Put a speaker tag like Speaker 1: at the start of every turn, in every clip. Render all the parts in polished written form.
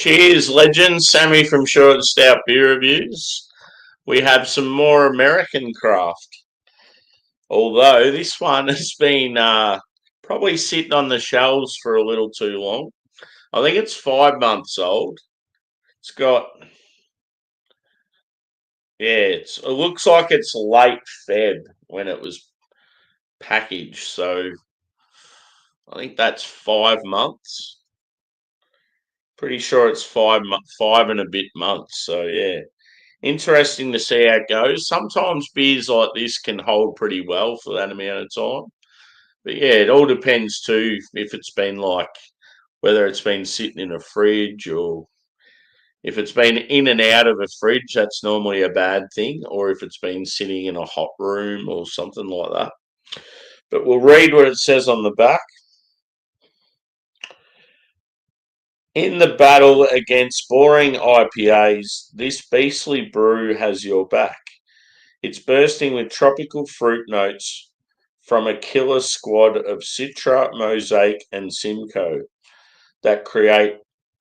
Speaker 1: Cheers, legends. Sammy from Short and Stout Beer Reviews. We have some more American craft. Although this one has been probably sitting on the shelves for a little too long. I think it's 5 months old. It's got, it looks like it's late Feb when it was packaged. So I think that's 5 months. Pretty sure it's 5 and a bit months. So yeah. Interesting to see how it goes. Sometimes beers like this can hold pretty well for that amount of time. But yeah, it all depends too if it's been whether it's been sitting in a fridge or if it's been in and out of a fridge, that's normally a bad thing, or if it's been sitting in a hot room or something like that. But we'll read what it says on the back. In the battle against boring IPAs, this beastly brew has your back. It's bursting with tropical fruit notes from a killer squad of Citra, Mosaic, and Simcoe that create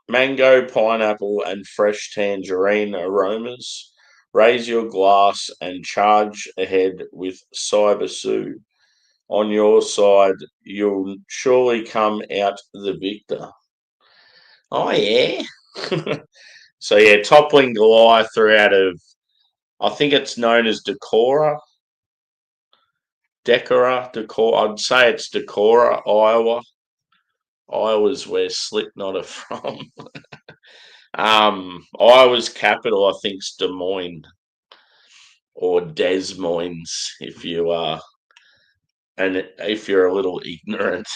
Speaker 1: mango, pineapple, and fresh tangerine aromas. Raise your glass and charge ahead with Cyber Sue. On your side, you'll surely come out the victor. Oh, yeah. So, yeah, Toppling Goliath are out of, I think it's known as Decorah. Decorah. I'd say it's Decorah, Iowa. Iowa's where Slipknot are from. Iowa's capital, I think, is Des Moines or Des Moines, if you are, and if you're a little ignorant.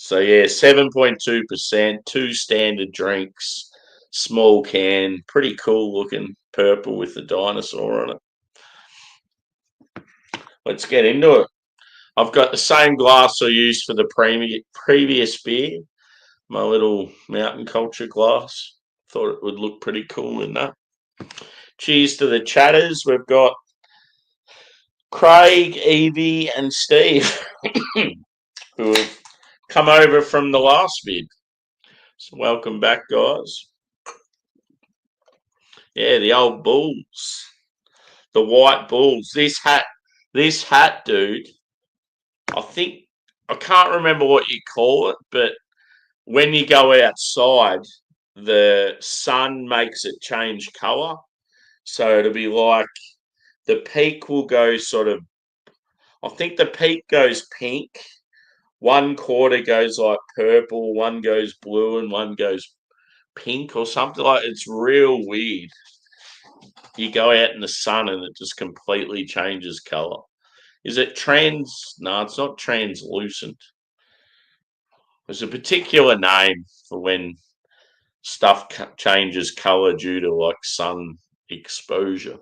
Speaker 1: So yeah, 7.2%, two standard drinks, small can, pretty cool looking, purple with the dinosaur on it. Let's get into it. I've got the same glass I used for the previous beer, my little mountain culture glass. Thought it would look pretty cool in that. Cheers to the chatters. We've got Craig, Evie, and Steve, who have come over from the last vid. So welcome back, guys. Yeah, the old bulls, the white bulls. This hat, dude. I can't remember what you call it, but when you go outside, the sun makes it change color. So it'll be like the peak will go sort of, I think the peak goes pink. One quarter goes like purple, one goes blue, and one goes pink or something like. It's real weird. You go out in the sun and it just completely changes color. Is it trans? No, it's not translucent. There's a particular name for when stuff changes color due to like sun exposure.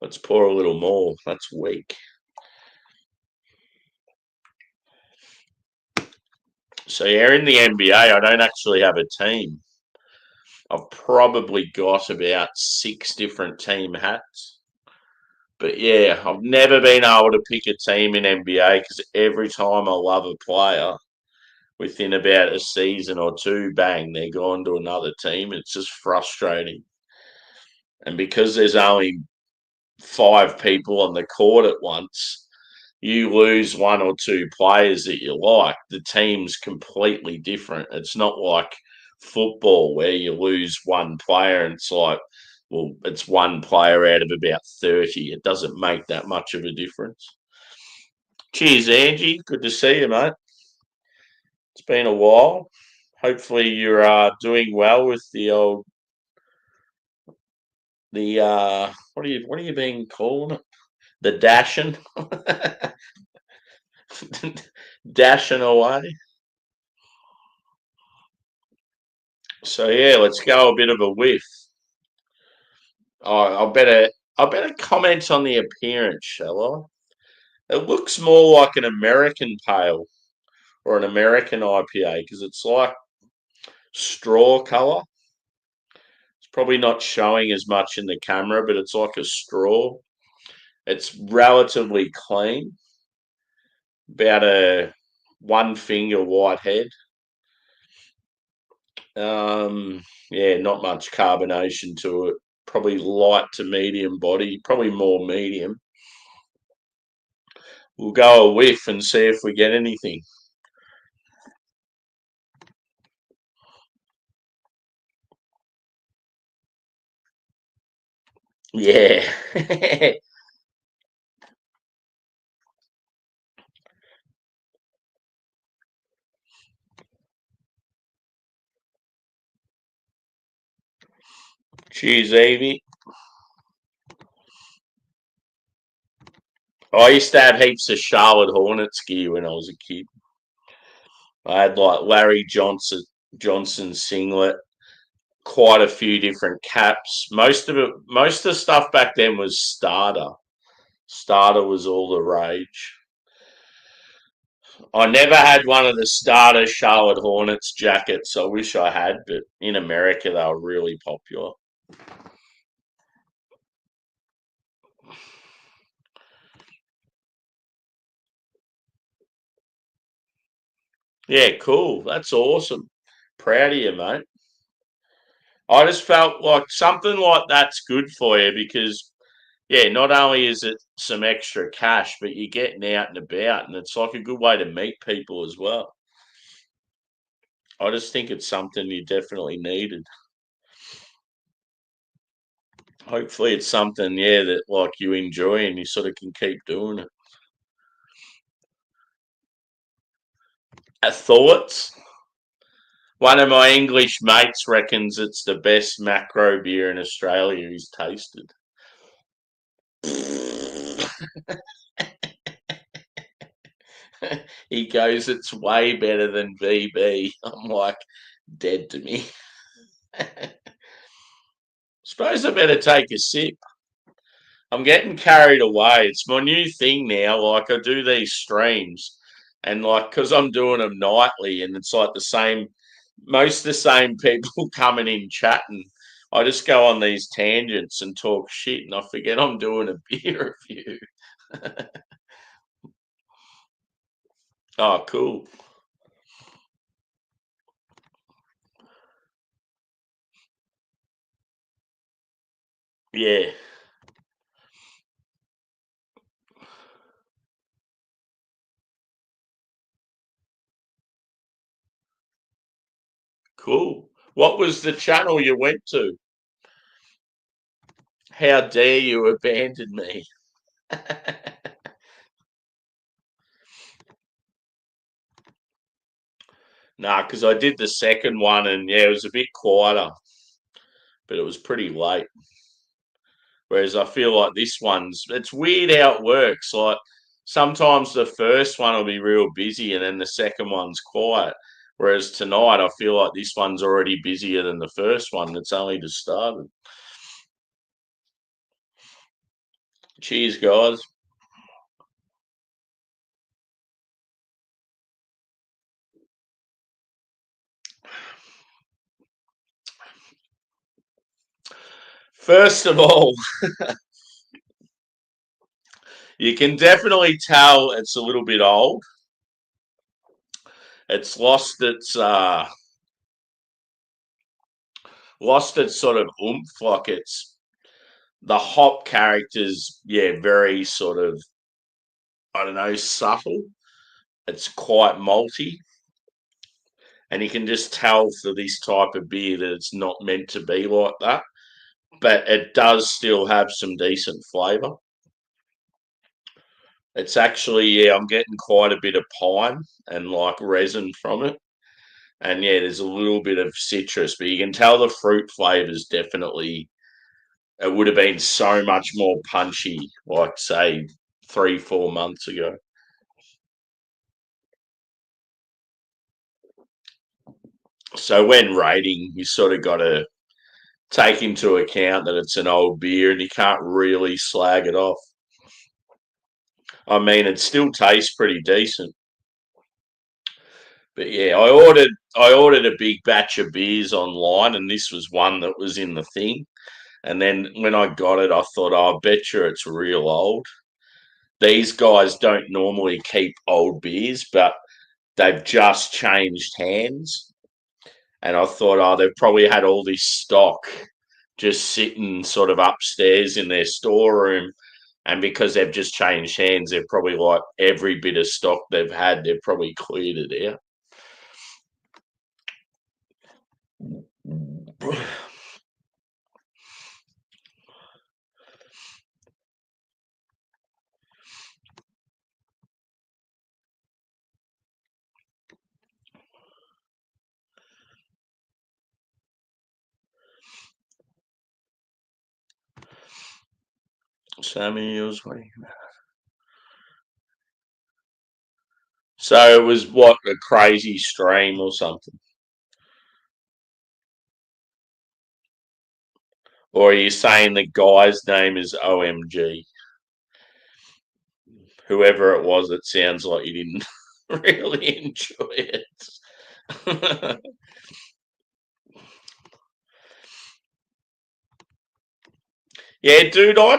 Speaker 1: Let's pour a little more. That's weak. So yeah, in the NBA, I don't actually have a team. I've probably got about 6 different team hats. But yeah, I've never been able to pick a team in NBA because every time I love a player, within about a season or two, bang, they're gone to another team. It's just frustrating. And because there's only 5 people on the court at once, you lose 1 or 2 players that you like. The team's completely different. It's not like football where you lose 1 player and it's like, well, it's 1 player out of about 30. It doesn't make that much of a difference. Cheers, Angie. Good to see you, mate. It's been a while. Hopefully you're doing well with the old what are you being calling it? The dashing. Dashing away. So yeah, let's go a bit of a whiff. Oh, I better comment on the appearance, shall I? It looks more like an American pale or an American IPA because it's like straw color. It's probably not showing as much in the camera, but it's like a straw. It's relatively clean, about a 1 finger white head. Yeah, not much carbonation to it. Probably light to medium body, probably more medium. We'll go a whiff and see if we get anything. Yeah. Cheers, Evie. I used to have heaps of Charlotte Hornets gear when I was a kid. I had like Larry Johnson singlet, quite a few different caps. Most of the stuff back then was starter. Starter was all the rage. I never had one of the starter Charlotte Hornets jackets. I wish I had, but in America they were really popular. Yeah, cool. That's awesome. Proud of you, mate. I just felt like something like that's good for you because, yeah, not only is it some extra cash, but you're getting out and about, and it's like a good way to meet people as well. I just think it's something you definitely needed. Hopefully, it's something, yeah, that like you enjoy and you sort of can keep doing it. Thoughts? One of my English mates reckons it's the best macro beer in Australia he's tasted. He goes, it's way better than VB. I'm like, dead to me. Suppose I better take a sip. I'm getting carried away. It's my new thing now. Like, I do these streams, and like, because I'm doing them nightly, and it's like most the same people coming in chatting. I just go on these tangents and talk shit, and I forget I'm doing a beer review. Oh, cool. Yeah, cool. What was the channel you went to? How dare you abandon me? Nah, because I did the second one and yeah, it was a bit quieter, but it was pretty late. Whereas I feel like it's weird how it works. Like sometimes the first one will be real busy and then the second one's quiet. Whereas tonight, I feel like this one's already busier than the first one. It's only just started. Cheers, guys. First of all, you can definitely tell it's a little bit old. It's lost its sort of oomph. Like it's the hop characters, yeah, very sort of I don't know, subtle. It's quite malty, and you can just tell for this type of beer that it's not meant to be like that. But it does still have some decent flavour. It's actually, yeah, I'm getting quite a bit of pine and like resin from it. And yeah, there's a little bit of citrus, but you can tell the fruit flavours definitely. It would have been so much more punchy, like say 3, 4 months ago. So when rating, you sort of got to take into account that it's an old beer and you can't really slag it off. I mean, it still tastes pretty decent. But yeah, I ordered a big batch of beers online, and this was one that was in the thing. And then when I got it, I thought, oh, I bet you it's real old. These guys don't normally keep old beers, but they've just changed hands. And I thought, oh, they've probably had all this stock just sitting sort of upstairs in their storeroom. And because they've just changed hands, they've probably like every bit of stock they've had, they've probably cleared it out. Sammy was waiting. So it was what, a crazy stream or something? Or are you saying the guy's name is OMG? Whoever it was, it sounds like you didn't really enjoy it. Yeah, dude, I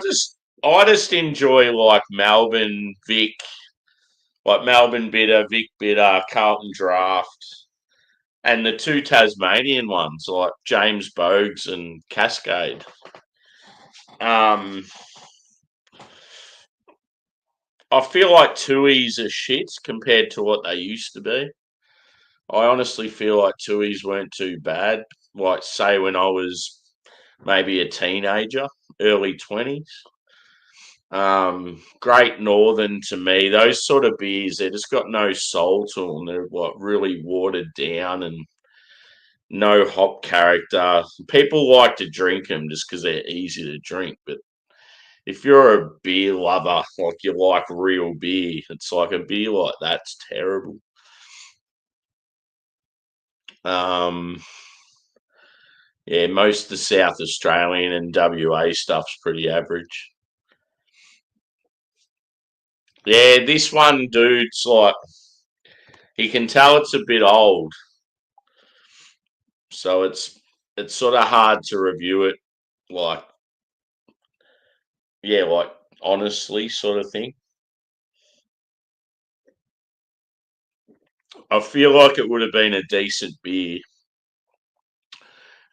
Speaker 1: just enjoy like Melbourne Vic, like Melbourne Bitter, Vic Bitter, Carlton Draft, and the two Tasmanian ones like James Bogues and Cascade. Um, I feel like Tui's are shit compared to what they used to be. I honestly feel like Tui's weren't too bad. Like say when I was maybe a teenager, early 20s. Great Northern to me. Those sort of beers, they just got no soul to them. They're like really watered down and no hop character. People like to drink them just because they're easy to drink. But if you're a beer lover, like you like real beer, it's like a beer like that's terrible. Um, yeah, most of the South Australian and WA stuff's pretty average. Yeah, this one dude's like, he can tell it's a bit old, so it's sort of hard to review it like, yeah, like honestly sort of thing. I feel like it would have been a decent beer.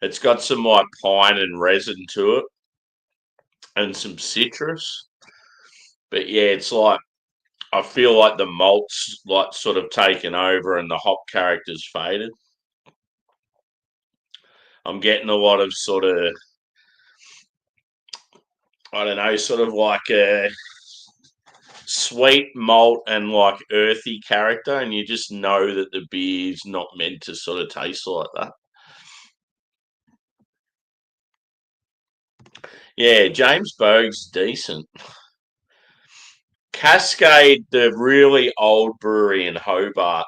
Speaker 1: It's got some like pine and resin to it and some citrus. But yeah, it's like I feel like the malt's like sort of taken over and the hop character's faded. I'm getting a lot of sort of, I don't know, sort of like a sweet malt and like earthy character, and you just know that the beer's not meant to sort of taste like that. Yeah, James Bogue's decent. Cascade, the really old brewery in Hobart,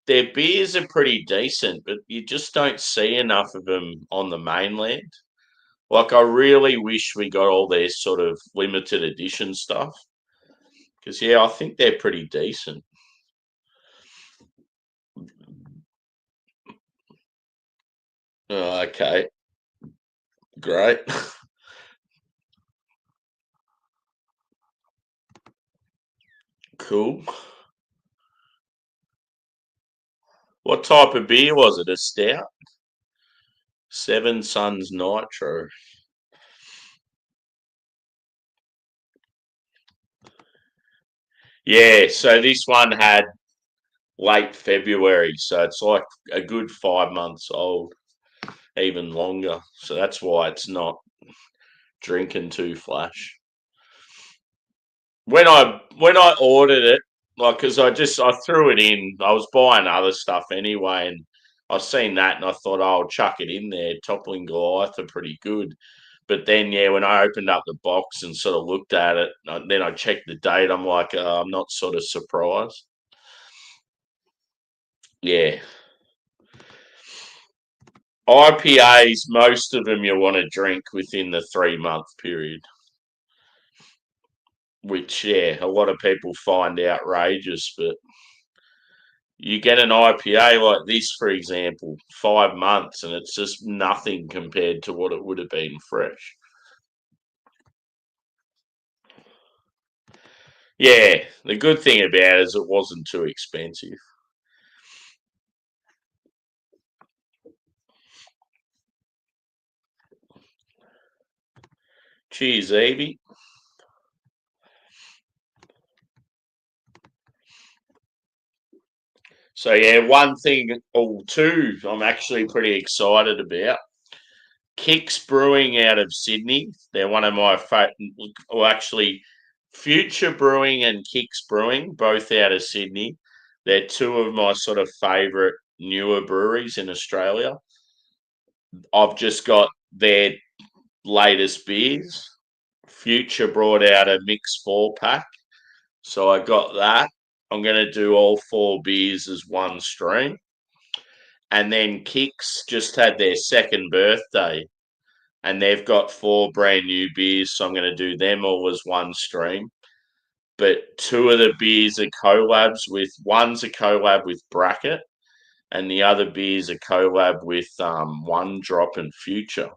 Speaker 1: their beers are pretty decent, but you just don't see enough of them on the mainland. Like, I really wish we got all their sort of limited edition stuff because, yeah, I think they're pretty decent. Oh, okay, great, cool. What type of beer was it? A stout? Seven Suns Nitro. Yeah, so this one had late February, so it's like a good 5 months old, even longer. So that's why it's not drinking too flash. When I ordered it, like, because I threw it in. I was buying other stuff anyway, and I seen that, and I thought, oh, I'll chuck it in there. Toppling Goliath are pretty good. But then, yeah, when I opened up the box and sort of looked at it, then I checked the date. I'm like, I'm not sort of surprised. Yeah, IPAs, most of them you want to drink within the 3 month period, which, yeah, a lot of people find outrageous, but you get an IPA like this, for example, 5 months, and it's just nothing compared to what it would have been fresh. Yeah, the good thing about it is it wasn't too expensive. Cheers, Evie. So yeah, one thing or two I'm actually pretty excited about. Kicks Brewing out of Sydney. They're one of my well, actually, Future Brewing and Kicks Brewing, both out of Sydney. They're two of my sort of favourite newer breweries in Australia. I've just got their latest beers. Future brought out a mixed 4 pack, so I got that. I'm going to do all 4 beers as one stream. And then Kicks just had their second birthday, and they've got 4 brand new beers, so I'm going to do them all as one stream. But 2 of the beers are collabs with one's a collab with Bracket, and the other beers are collab with One Drop and Future.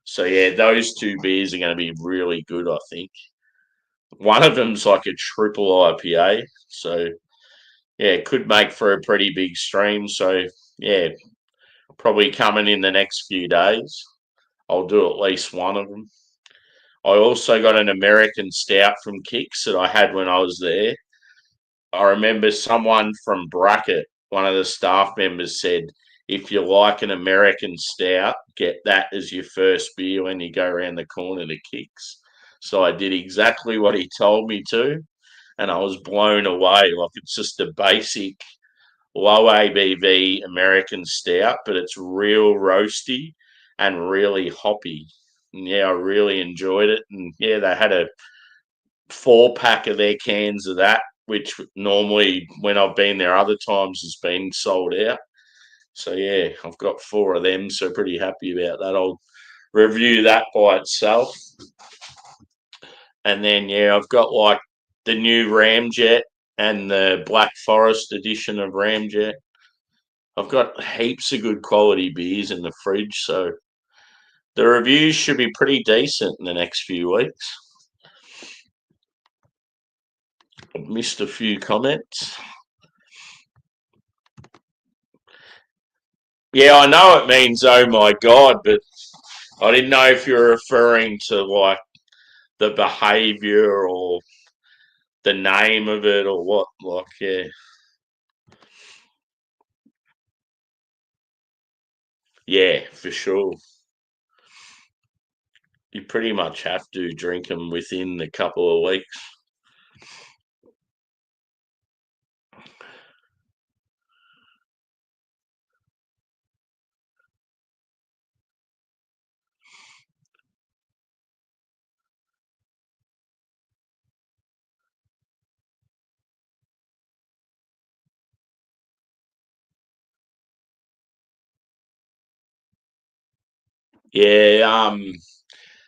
Speaker 1: So yeah, those 2 beers are going to be really good, I think. One of them's like a triple IPA, so yeah, it could make for a pretty big stream. So yeah, probably coming in the next few days. I'll do at least one of them. I also got an American Stout from Kicks that I had when I was there. I remember someone from Bracket, one of the staff members, said, if you like an American Stout, get that as your first beer when you go around the corner to Kicks. So I did exactly what he told me to, and I was blown away. Like, it's just a basic low ABV American Stout, but it's real roasty and really hoppy. And yeah, I really enjoyed it. And yeah, they had a 4 pack of their cans of that, which normally when I've been there other times has been sold out. So yeah, I've got 4 of them, so pretty happy about that. I'll review that by itself. And then yeah, I've got like the new Ramjet and the Black Forest edition of Ramjet. I've got heaps of good quality beers in the fridge, so the reviews should be pretty decent in the next few weeks. I've missed a few comments. Yeah, I know it means oh my god, but I didn't know if you're referring to like the behaviour or the name of it or what. Like, yeah. Yeah, for sure. You pretty much have to drink them within a couple of weeks. Yeah,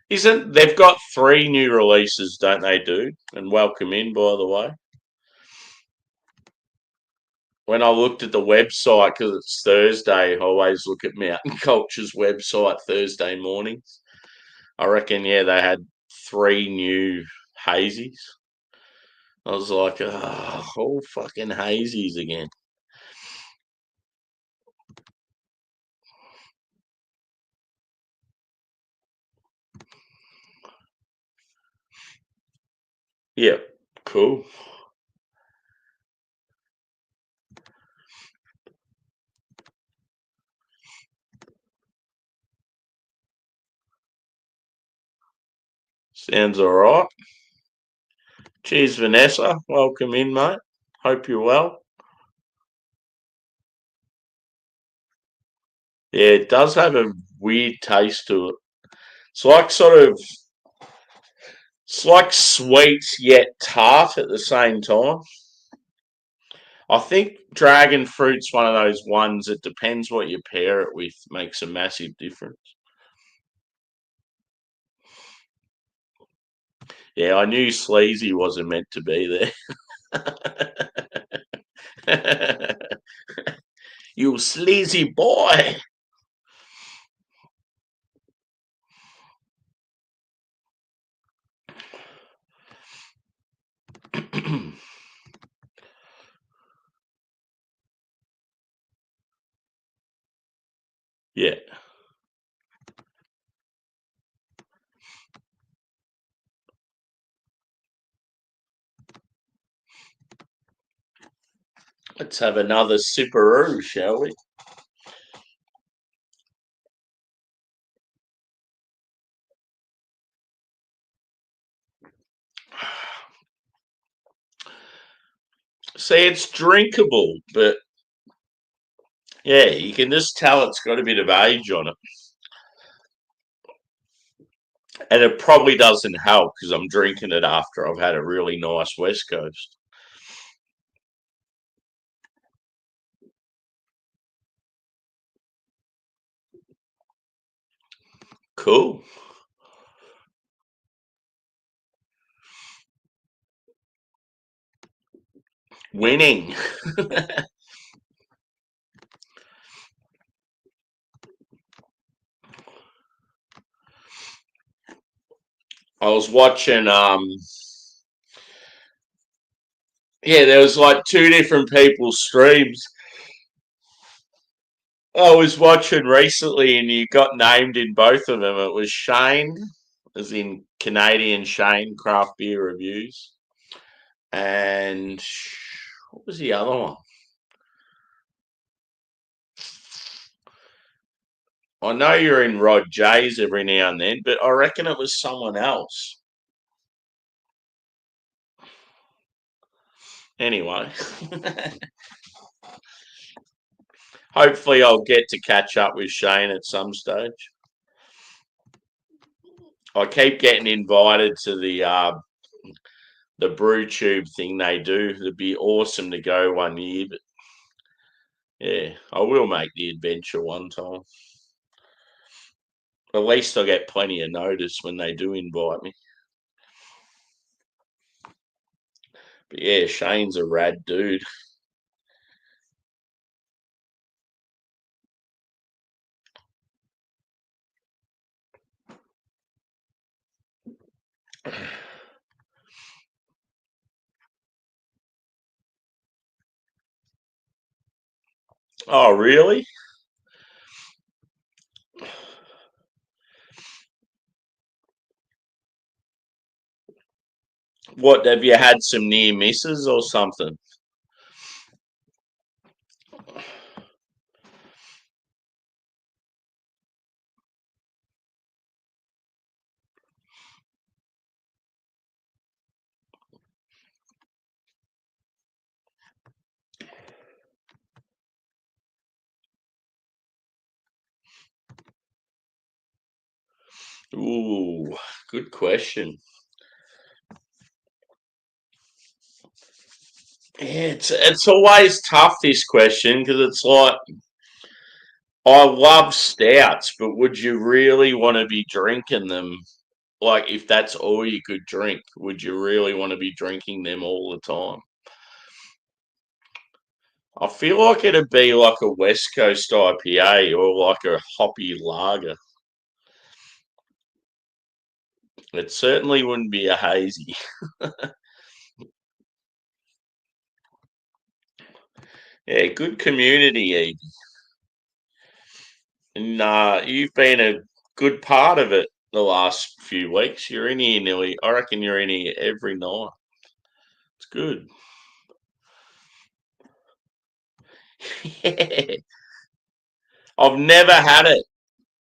Speaker 1: isn't they've got 3 new releases, don't they, dude? And welcome in, by the way. When I looked at the website, because it's Thursday, I always look at Mountain Culture's website Thursday mornings. I reckon, yeah, they had 3 new hazies. I was like, oh, all fucking hazies again. Yeah, cool. Sounds all right. Cheers, Vanessa. Welcome in, mate. Hope you're well. Yeah, it does have a weird taste to it. It's like it's like sweet yet tart at the same time. I think dragon fruit's one of those ones that depends what you pair it with, makes a massive difference. Yeah, I knew sleazy wasn't meant to be there. You sleazy boy. Yeah. Let's have another sipperoo, shall we? See, it's drinkable, but yeah, you can just tell it's got a bit of age on it. And it probably doesn't help because I'm drinking it after I've had a really nice West Coast. Cool. Winning. I was watching yeah, there was like two different people's streams. I was watching recently and you got named in both of them. It was Shane, as in Canadian Shane Craft Beer Reviews. And what was the other one? I know you're in Rod J's every now and then, but I reckon it was someone else. Anyway, hopefully I'll get to catch up with Shane at some stage. I keep getting invited to the brew tube thing they do. It'd be awesome to go one year, but yeah, I will make the adventure one time. At least I get plenty of notice when they do invite me. But yeah, Shane's a rad dude. Oh, really? What, have you had some near misses or something? Ooh, good question. Yeah, it's always tough, this question, because it's like I love stouts, but would you really want to be drinking them? Like, if that's all you could drink, would you really want to be drinking them all the time? I feel like it'd be like a West Coast IPA or like a hoppy lager. It certainly wouldn't be a hazy. Yeah, good community, Eve. And you've been a good part of it the last few weeks. You're in here nearly, I reckon you're in here every night. It's good. Yeah. I've never had it.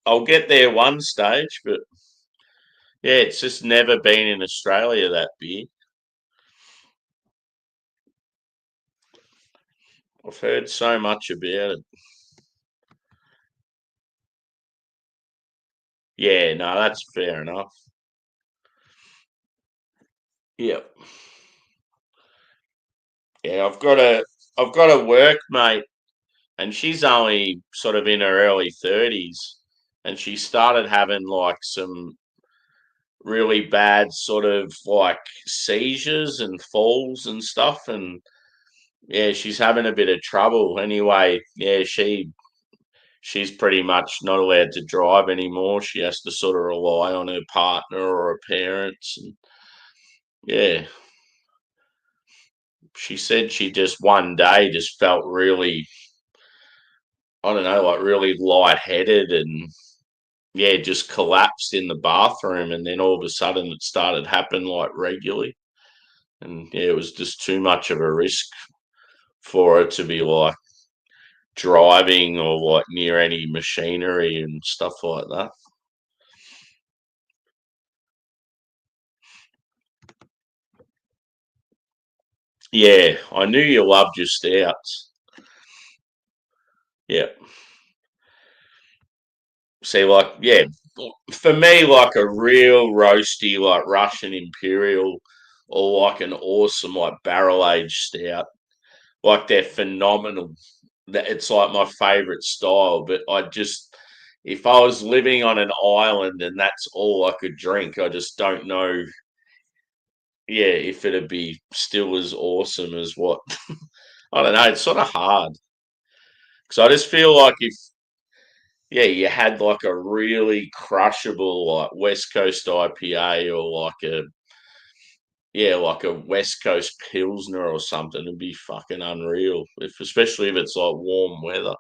Speaker 1: I'll get there one stage, but yeah, it's just never been in Australia, that beer. I've heard so much about it. Yeah, no, that's fair enough. Yep. Yeah, I've got a workmate and she's only sort of in her early 30s and she started having like some really bad sort of like seizures and falls and stuff, and yeah, she's having a bit of trouble anyway. Yeah, she's pretty much not allowed to drive anymore. She has to sort of rely on her partner or her parents, and yeah, she said she just one day just felt really, I don't know, like really lightheaded and yeah, just collapsed in the bathroom, and then all of a sudden it started happening like regularly, and yeah, it was just too much of a risk for it to be like driving or like near any machinery and stuff like that. Yeah, I knew you loved your stouts. Yeah. See, like, yeah, for me, like a real roasty, like Russian Imperial or like an awesome, like barrel aged stout, like they're phenomenal. It's like my favorite style, but if I was living on an island and that's all I could drink, I just don't know, yeah, if it'd be still as awesome as what, I don't know, it's sort of hard. Because I just feel like if, yeah, you had like a really crushable like West Coast IPA or like a West Coast Pilsner or something, it'd be fucking unreal. Especially if it's like warm weather.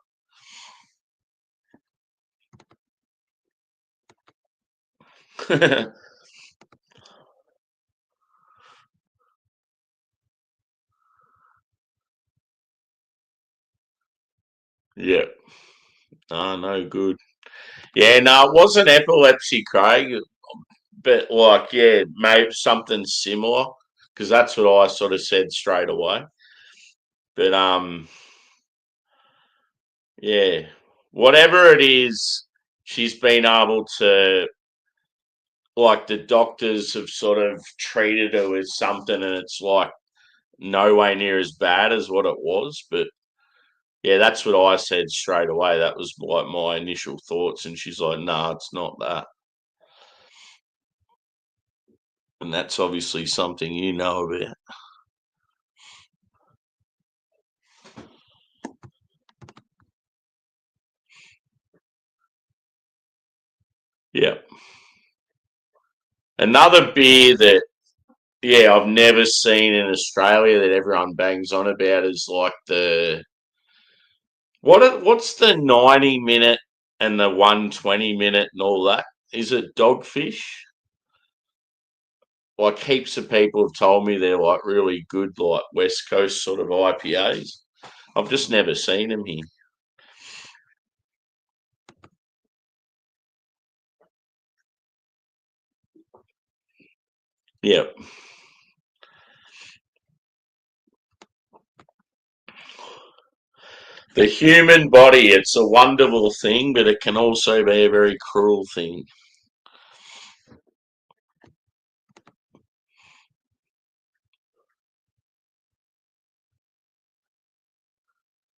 Speaker 1: Yeah. Oh, no good. Yeah, no, it wasn't epilepsy, Craig, but like, yeah, maybe something similar because that's what I sort of said straight away. But yeah, whatever it is, she's been able to, like, the doctors have sort of treated her with something, and it's like no way near as bad as what it was. But yeah, that's what I said straight away. That was like my initial thoughts, and she's like, "Nah, it's not that." And that's obviously something you know about. Yeah. Another beer that, yeah, I've never seen in Australia that everyone bangs on about is like what's the 90 minute and the 120 minute and all that? Is it Dogfish? Like heaps of people have told me they're like really good, like West Coast sort of IPAs. I've just never seen them here. Yep. The human body, it's a wonderful thing, but it can also be a very cruel thing.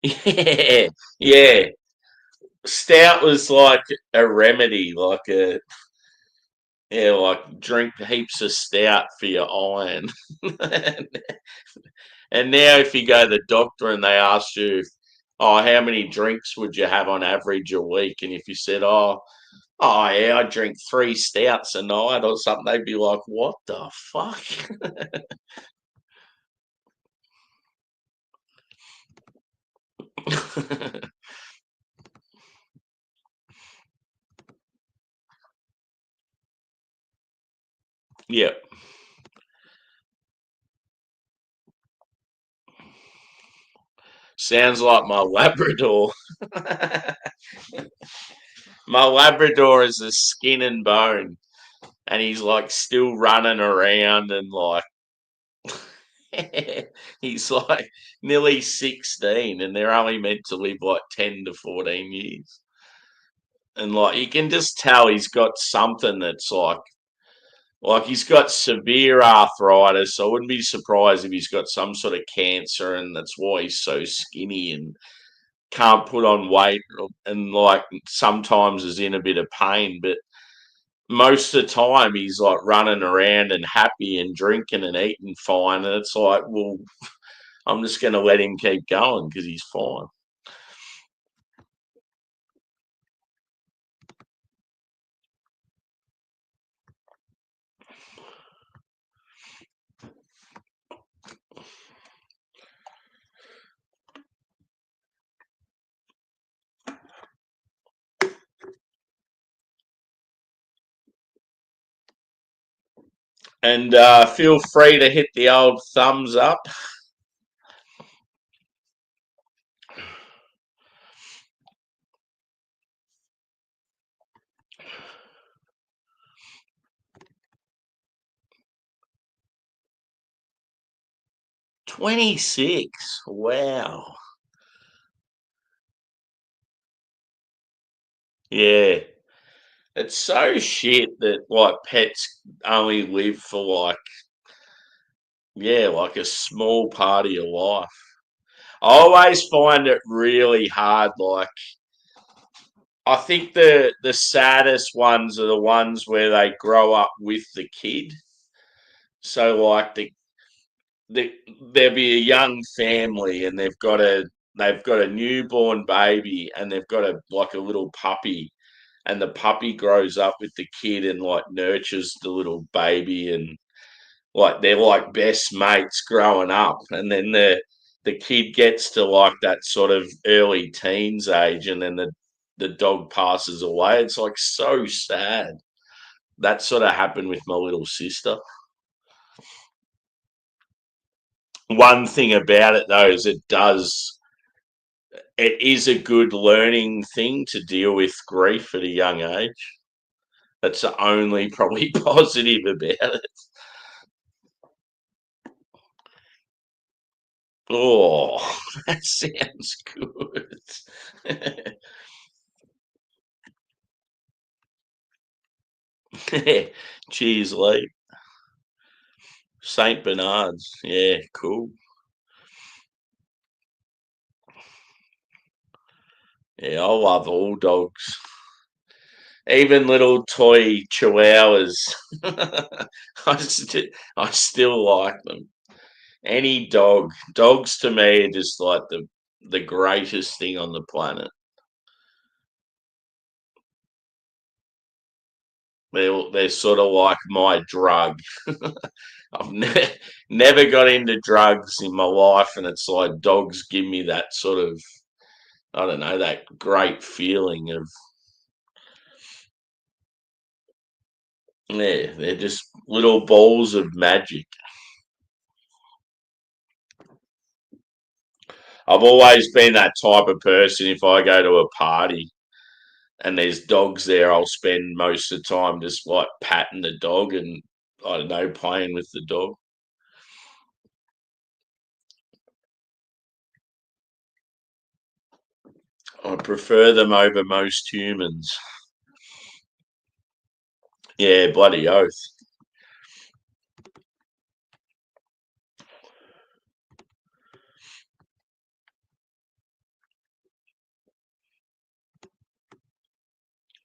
Speaker 1: Yeah, yeah. Stout was like a remedy, like drink heaps of stout for your iron. And now, if you go to the doctor and they ask you, "Oh, how many drinks would you have on average a week?" and if you said, "Oh yeah, I drink 3 stouts a night or something," they'd be like, "What the fuck?" Yeah, sounds like my Labrador. My Labrador is a skin and bone, and he's like still running around and like he's like nearly 16, and they're only meant to live like 10 to 14 years. And like you can just tell he's got something that's like he's got severe arthritis. So I wouldn't be surprised if he's got some sort of cancer, and that's why he's so skinny and can't put on weight, and like sometimes is in a bit of pain. But most of the time he's like running around and happy and drinking and eating fine. And it's like, well, I'm just going to let him keep going because he's fine. And feel free to hit the old thumbs up. 26. Wow. Yeah. It's so shit that like pets only live for like, yeah, like a small part of your life. I always find it really hard. Like, I think the saddest ones are the ones where they grow up with the kid. So like the there'll be a young family and they've got a newborn baby and they've got a like a little puppy and the puppy grows up with the kid and like nurtures the little baby and like they're like best mates growing up and then the kid gets to like that sort of early teens age and then the dog passes away. It's like so sad. That sort of happened with my little sister. One thing about it though is it is a good learning thing to deal with grief at a young age. That's the only probably positive about it. Oh, that sounds good. Cheers, Lee. Saint Bernards. Yeah, cool. Yeah, I love all dogs. Even little toy chihuahuas. I still like them. Any dog. Dogs to me are just like the greatest thing on the planet. They're sort of like my drug. I've never got into drugs in my life, and it's like dogs give me that sort of, I don't know, that great feeling of, yeah, they're just little balls of magic. I've always been that type of person. If I go to a party and there's dogs there, I'll spend most of the time just like patting the dog and I don't know, playing with the dog. I prefer them over most humans. Yeah, bloody oath.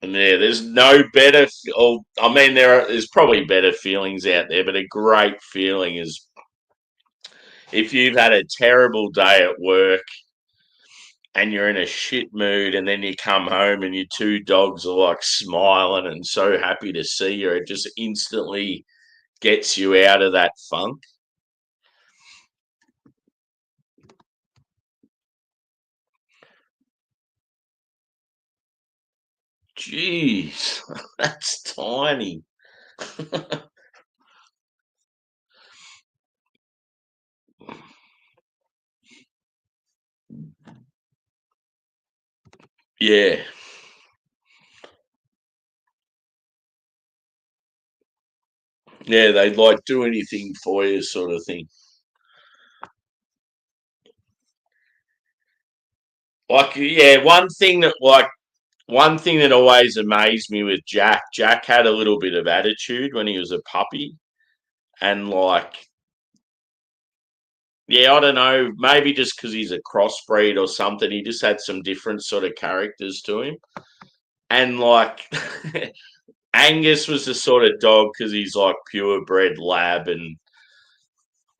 Speaker 1: And yeah, there's no better. I mean, there's probably better feelings out there, but a great feeling is if you've had a terrible day at work and you're in a shit mood, and then you come home and your two dogs are like smiling and so happy to see you. It just instantly gets you out of that funk. Jeez, that's tiny. Yeah, yeah, they'd like do anything for you, sort of thing. Like, yeah, one thing that always amazed me with Jack, Jack had a little bit of attitude when he was a puppy. And like, yeah, I don't know, maybe just because he's a crossbreed or something, he just had some different sort of characters to him. And like, Angus was the sort of dog because he's like purebred lab and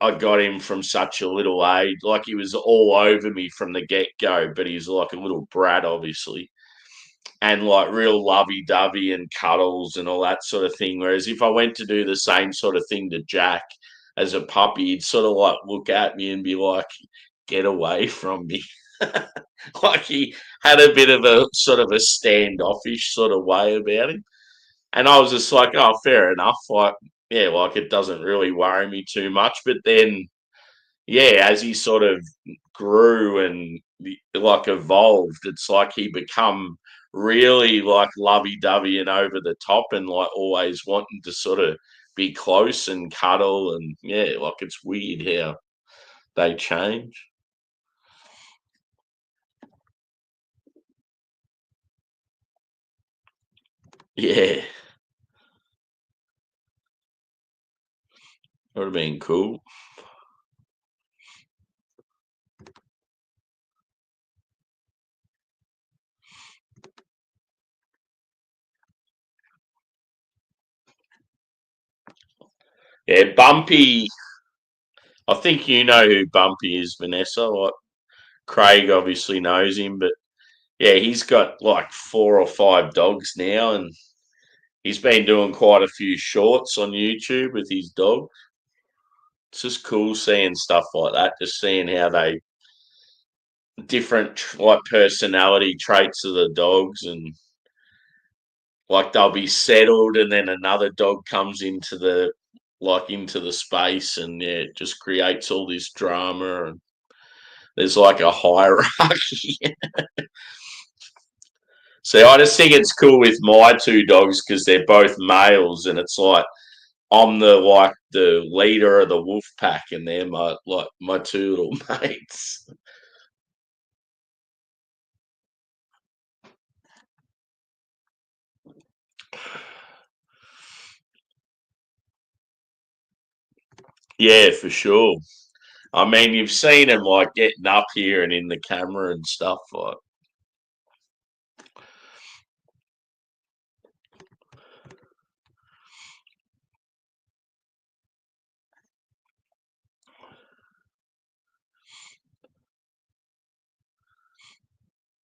Speaker 1: I got him from such a little age. Like, he was all over me from the get go, but he's like a little brat, obviously. And like real lovey dovey and cuddles and all that sort of thing. Whereas if I went to do the same sort of thing to Jack as a puppy, he'd sort of like look at me and be like, get away from me. Like he had a bit of a sort of a standoffish sort of way about him. And I was just like, oh, fair enough. Like, yeah, like it doesn't really worry me too much. But then yeah, as he sort of grew and like evolved, it's like he become really like lovey dovey and over the top and like always wanting to sort of be close and cuddle and yeah, like it's weird how they change. Yeah, would have been cool. Yeah, Bumpy. I think you know who Bumpy is, Vanessa. Like Craig obviously knows him, but yeah, he's got like 4 or 5 dogs now, and he's been doing quite a few shorts on YouTube with his dog. It's just cool seeing stuff like that, just seeing how they different like personality traits of the dogs, and like they'll be settled, and then another dog comes into the space, and yeah, it just creates all this drama, and there's like a hierarchy. So I just think it's cool with my 2 dogs because they're both males, and it's like I'm the leader of the wolf pack, and they're my 2 little mates. Yeah, for sure. I mean, you've seen them like getting up here and in the camera and stuff. Like,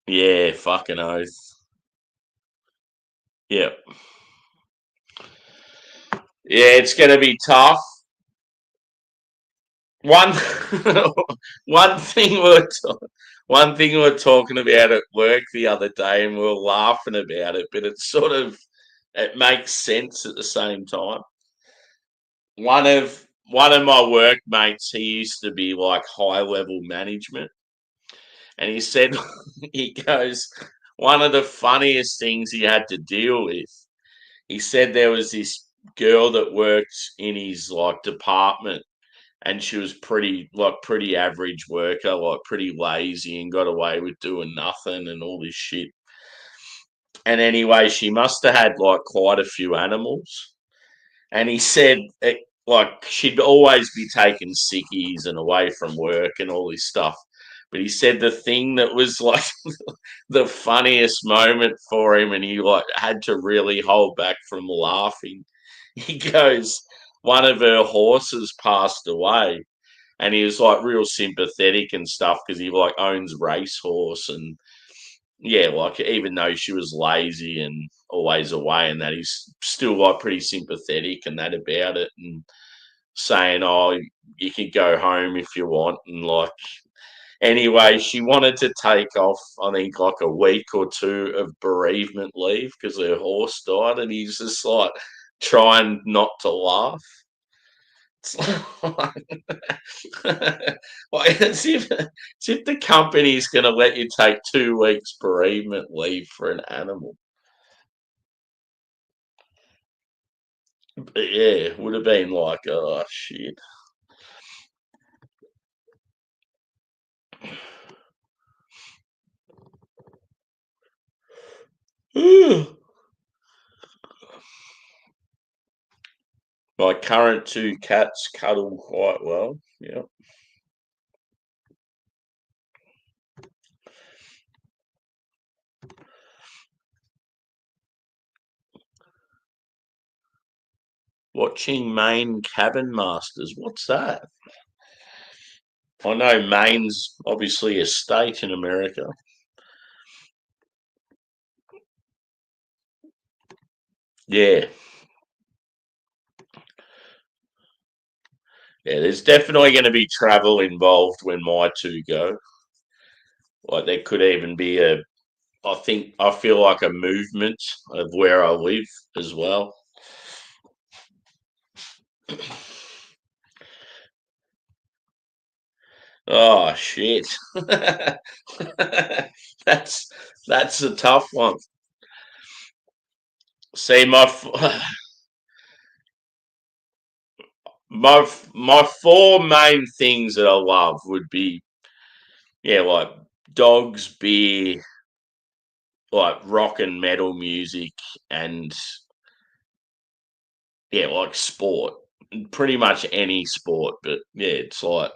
Speaker 1: yeah, fucking oath. Yeah, yeah, it's gonna be tough. One, one thing one thing we were talking about at work the other day, and we were laughing about it, but it's sort of it makes sense at the same time. One of my workmates, he used to be like high level management, and he said he goes one of the funniest things he had to deal with. He said there was this girl that worked in his like department, and she was pretty average worker, like pretty lazy, and got away with doing nothing and all this shit. And anyway, she must have had like quite a few animals. And he said like she'd always be taking sickies and away from work and all this stuff. But he said the thing that was like the funniest moment for him, and he like had to really hold back from laughing. He goes, one of her horses passed away, and he was like real sympathetic and stuff because he like owns racehorse, and yeah, like even though she was lazy and always away and that, he's still like pretty sympathetic and that about it, and saying, "Oh, you can go home if you want," and like anyway, she wanted to take off, I think, like a week or 2 of bereavement leave because her horse died, and he's just like trying not to laugh. It's like as if the company's going to let you take 2 weeks bereavement leave for an animal. But yeah, it would have been like, oh shit. My current 2 cats cuddle quite well. Yeah. Watching Maine Cabin Masters. What's that? I know Maine's obviously a state in America. Yeah. Yeah, there's definitely going to be travel involved when my 2 go. Like there could even be I feel like a movement of where I live as well. Oh shit. that's that's a tough one. See my four main things that I love would be like dogs, beer, like rock and metal music, and like sport. Pretty much any sport, but it's like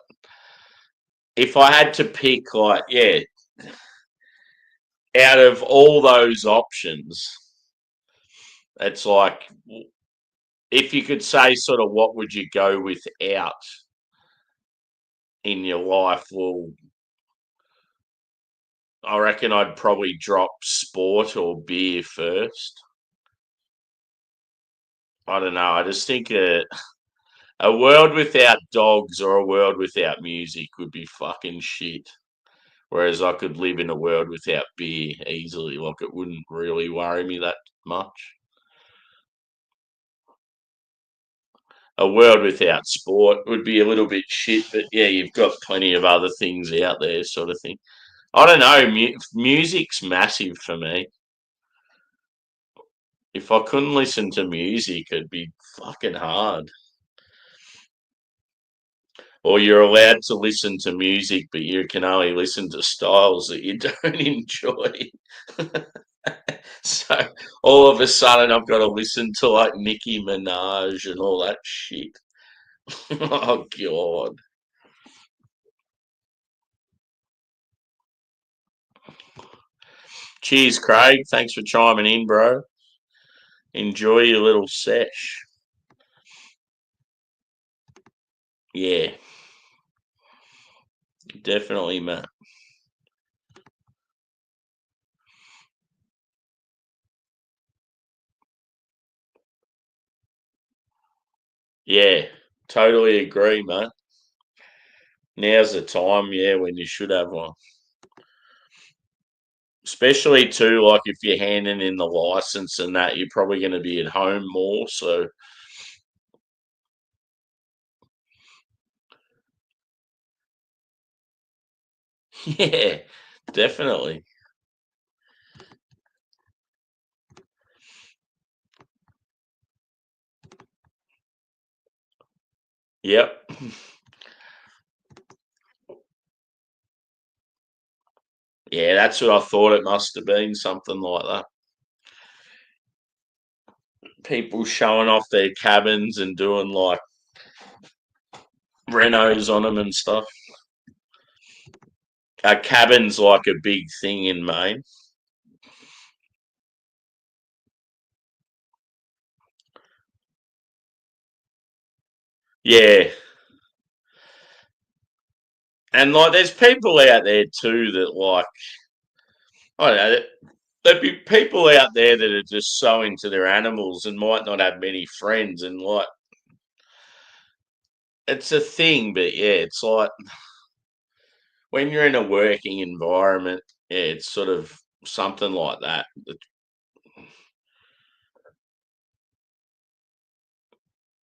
Speaker 1: if I had to pick, like out of all those options, it's like if you could say sort of what would you go without in your life, well, I reckon I'd probably drop sport or beer first. I don't know. I just think a world without dogs or a world without music would be fucking shit. Whereas I could live in a world without beer easily. Like it wouldn't really worry me that much. A world without sport would be a little bit shit, but you've got plenty of other things out there, sort of thing. I don't know. Music's massive for me. If I couldn't listen to music, it'd be fucking hard. Or you're allowed to listen to music, but you can only listen to styles that you don't enjoy. So all of a sudden, I've got to listen to like Nicki Minaj and all that shit. Oh God! Cheers, Craig. Thanks for chiming in, bro. Enjoy your little sesh. Yeah, definitely, Matt. Yeah, totally agree, mate. Now's the time, when you should have one. Especially too, like if you're handing in the license and that, you're probably going to be at home more. So yeah, definitely. Yep. Yeah, that's what I thought it must have been, something like that. People showing off their cabins and doing like renos on them and stuff. A cabin's like a big thing in Maine. Yeah, and like there's people out there too that like I don't know. There'd be people out there that are just so into their animals and might not have many friends, and like it's a thing. But it's like when you're in a working environment, it's sort of something like that.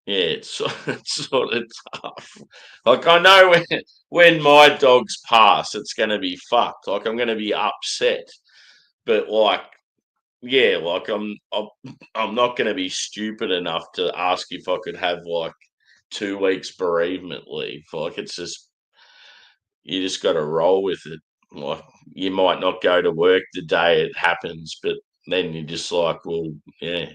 Speaker 1: Yeah, it's it's sort of tough. Like I know when my dogs pass, it's going to be fucked. Like I'm going to be upset, but like like I'm not going to be stupid enough to ask if I could have like 2 weeks bereavement leave. Like it's just you just got to roll with it. Like you might not go to work the day it happens, but then you're just like, well, yeah,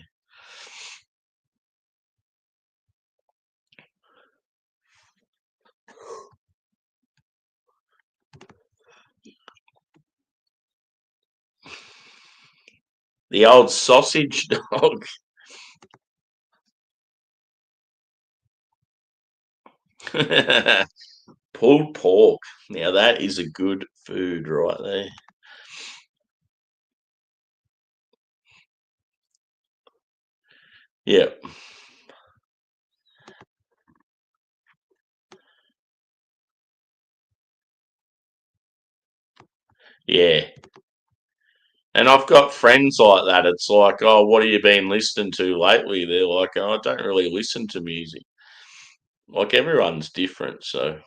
Speaker 1: the old sausage dog. Pulled pork. Now that is a good food right there. Yeah, yeah. And I've got friends like that. It's like, oh, what have you been listening to lately? They're like, oh, I don't really listen to music. Like everyone's different, so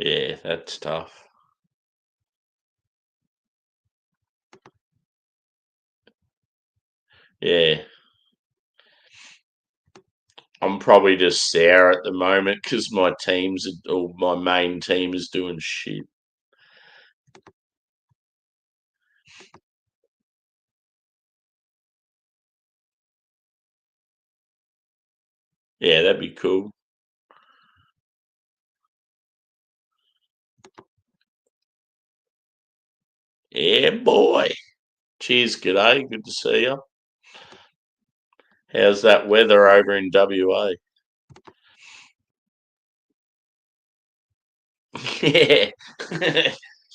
Speaker 1: Yeah, that's tough. Yeah. I'm probably just sour at the moment because or my main team is doing shit. Yeah, that'd be cool. Yeah, boy. Cheers, g'day. Good to see you. How's that weather over in WA? Yeah.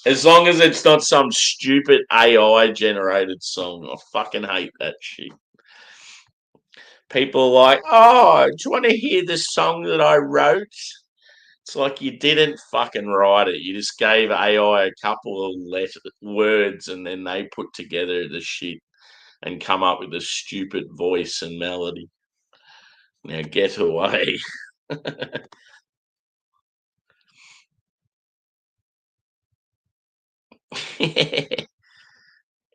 Speaker 1: As long as it's not some stupid AI generated song. I fucking hate that shit. People are like, oh, do you want to hear the song that I wrote? It's like you didn't fucking write it. You just gave AI a couple of words and then they put together the shit and come up with a stupid voice and melody. Now get away.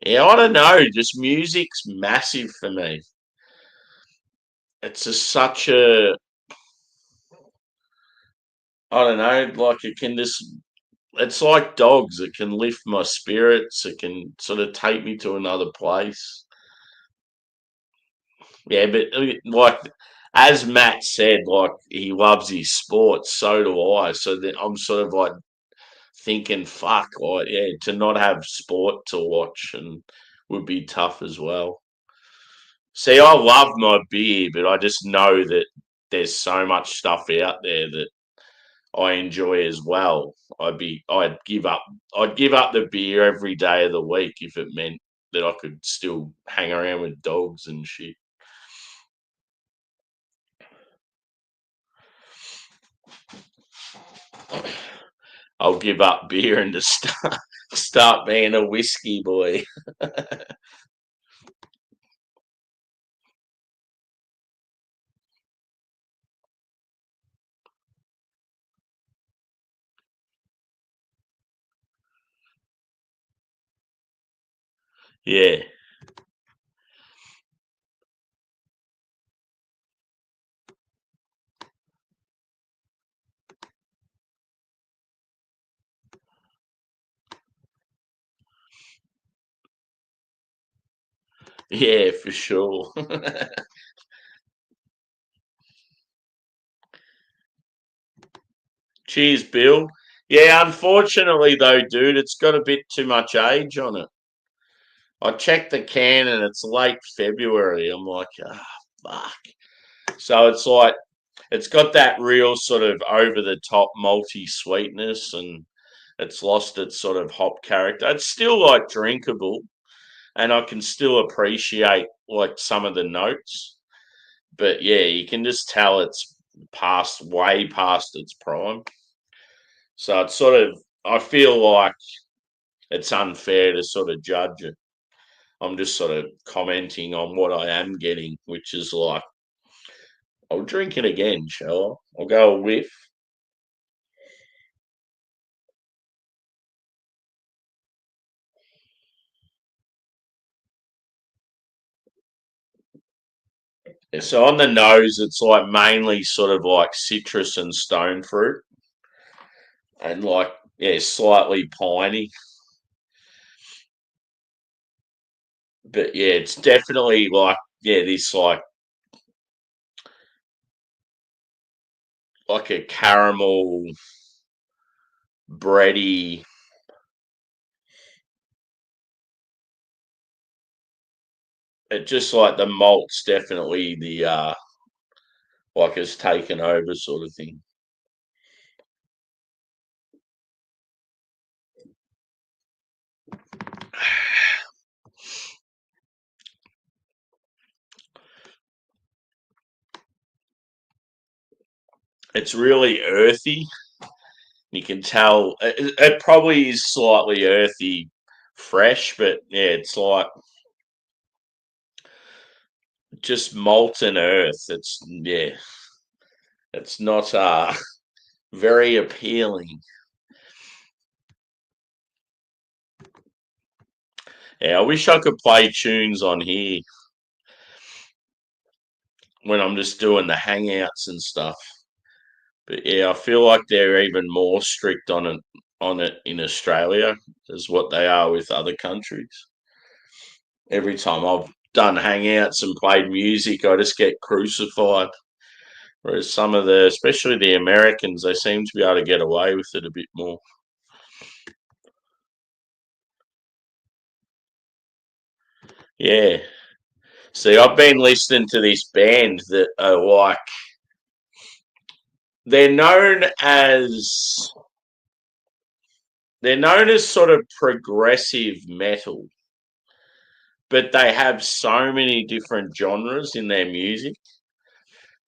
Speaker 1: Yeah, I don't know. Just music's massive for me. It's just such a, I don't know, like it can just, it's like dogs. It can lift my spirits. It can sort of take me to another place. Yeah, but like as Matt said, like he loves his sports, so do I. So that I'm sort of like thinking, fuck, like yeah, to not have sport to watch and would be tough as well. See, I love my beer, but I just know that there's so much stuff out there that I enjoy as well. I'd give up the beer every day of the week if it meant that I could still hang around with dogs and shit. I'll give up beer and just start being a whiskey boy. Yeah, yeah, for sure. Cheers, Bill. Yeah, unfortunately though, dude, it's got a bit too much age on it. I checked the can and it's late February. I'm like, ah, fuck. So it's like it's got that real sort of over the top malty sweetness and it's lost its sort of hop character. It's still like drinkable and I can still appreciate like some of the notes. But yeah, you can just tell it's way past its prime. So it's sort of I feel like it's unfair to sort of judge it. I'm just sort of commenting on what I am getting, which is like I'll drink it again, shall I? I'll go a whiff. Yeah, so on the nose, it's like mainly sort of like citrus and stone fruit, and like yeah, slightly piney. But yeah, it's definitely like yeah, this like a caramel bready. It just like the malt's definitely the like it's taken over sort of thing. It's really earthy. You can tell it probably is slightly earthy, fresh, but yeah, it's like just molten earth. It's yeah, it's not very appealing. Yeah, I wish I could play tunes on here when I'm just doing the hangouts and stuff. But yeah, I feel like they're even more strict on it in Australia as what they are with other countries. Every time I've done hangouts and played music, I just get crucified. Whereas some of especially the Americans, they seem to be able to get away with it a bit more. Yeah. See, I've been listening to this band that are like, they're known as they're known as sort of progressive metal, but they have so many different genres in their music.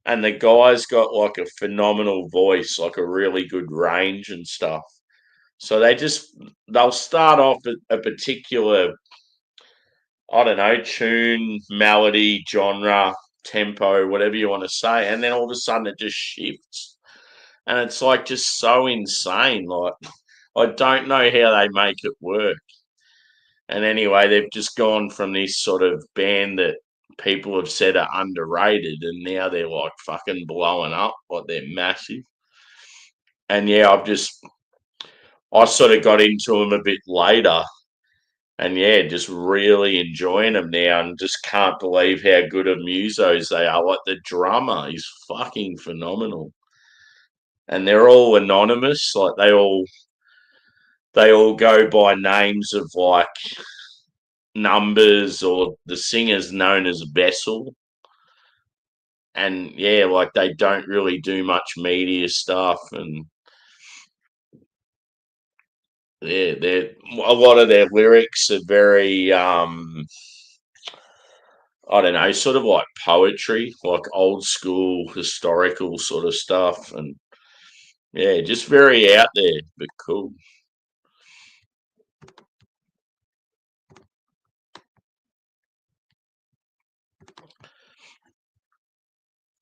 Speaker 1: And the guy's got like a phenomenal voice, like a really good range and stuff. So they'll start off at a particular, I don't know, tune, melody, genre, tempo, whatever you want to say, and then all of a sudden it just shifts. And it's like just so insane. Like I don't know how they make it work. And anyway, they've just gone from this sort of band that people have said are underrated, and now they're like fucking blowing up, like they're massive. And yeah, I sort of got into them a bit later, and yeah, just really enjoying them now, and just can't believe how good of musos they are. Like the drummer is fucking phenomenal, and they're all anonymous. Like they all go by names of like numbers, or the singer's known as Vessel. And yeah, like they don't really do much media stuff, and yeah, a lot of their lyrics are very I don't know, sort of like poetry, like old school historical sort of stuff, and yeah, just very out there, but cool.